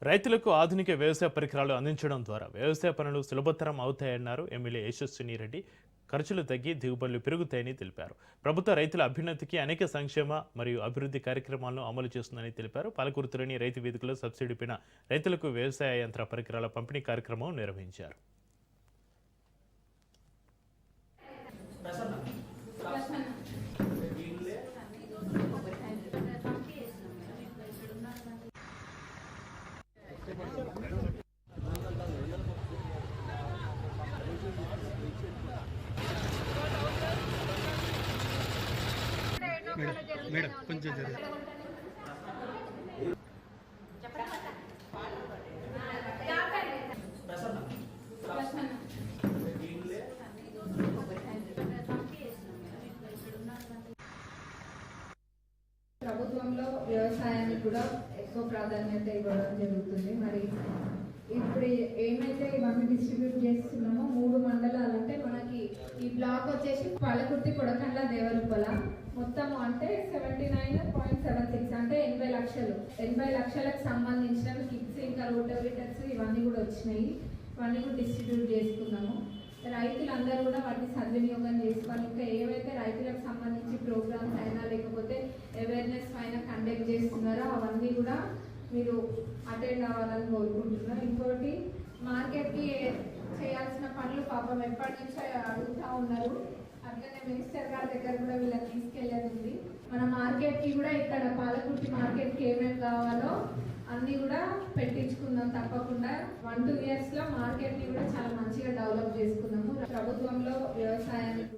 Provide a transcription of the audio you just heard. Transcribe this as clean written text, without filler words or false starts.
రైతులకు ఆధునిక వ్యవసాయ పరికరాలు అందించడం ద్వారా వ్యవసాయ పనులు సులభతరం అవుతాయన్నారు ఎమ్మెల్యే యశస్విని రెడ్డి. ఖర్చులు తగ్గి దిగుబడులు పెరుగుతాయని తెలిపారు. ప్రభుత్వ రైతుల అభ్యున్నతికి అనేక సంక్షేమ మరియు అభివృద్ధి కార్యక్రమాలను అమలు చేస్తుందని తెలిపారు. పాలకుర్తిలోని రైతు వేదికలో సబ్సిడీ పైన రైతులకు వ్యవసాయ యంత్ర పరికరాల పంపిణీ కార్యక్రమం నిర్వహించారు. మేడం కొంచెం ప్రభుత్వంలో వ్యవసాయానికి కూడా ఎక్కువ ప్రాధాన్యత ఇవ్వడం జరుగుతుంది. మరి ఇప్పుడు ఏమైతే ఇవన్నీ డిస్ట్రిబ్యూట్ చేస్తున్నామో 3 మండలాలు అంటే మనకి ఈ బ్లాక్ వచ్చేసి పాలకుర్తి, కొడకండ్ల, దేవరుపల మొత్తం అంటే 79.76 అంటే 80 లక్షలు. 80 లక్షలకు సంబంధించిన కిట్స్ ఇంకా రోటోవేటర్స్ ఇవన్నీ కూడా వచ్చినాయి. ఇవన్నీ కూడా డిస్ట్రిబ్యూట్ చేసుకున్నాము. రైతులందరూ కూడా వాటిని సద్వినియోగం చేసుకోవాలి. ఇంకా ఏవైతే రైతులకు సంబంధించి ప్రోగ్రామ్స్ అయినా లేకపోతే అవేర్నెస్ పైన కండక్ట్ చేస్తున్నారో అవన్నీ కూడా మీరు అటెండ్ అవ్వాలని కోరుకుంటున్నాను. ఇంకోటి మార్కెట్కి చేయాల్సిన పనులు పాపం ఎప్పటి నుంచో అడుగుతూ ఉన్నారు. అట్లనే మినిస్టర్ గారి దగ్గర కూడా వీళ్ళని తీసుకెళ్ళేది ఉంది. మన మార్కెట్కి కూడా ఇక్కడ పాలకుర్తి మార్కెట్కి ఏమేమి కావాలో అన్నీ కూడా పెట్టించుకుందాం తప్పకుండా. 1-2 yearsలో మార్కెట్ని కూడా చాలా మంచిగా డెవలప్ చేసుకున్నాము. ప్రభుత్వంలో వ్యవసాయానికి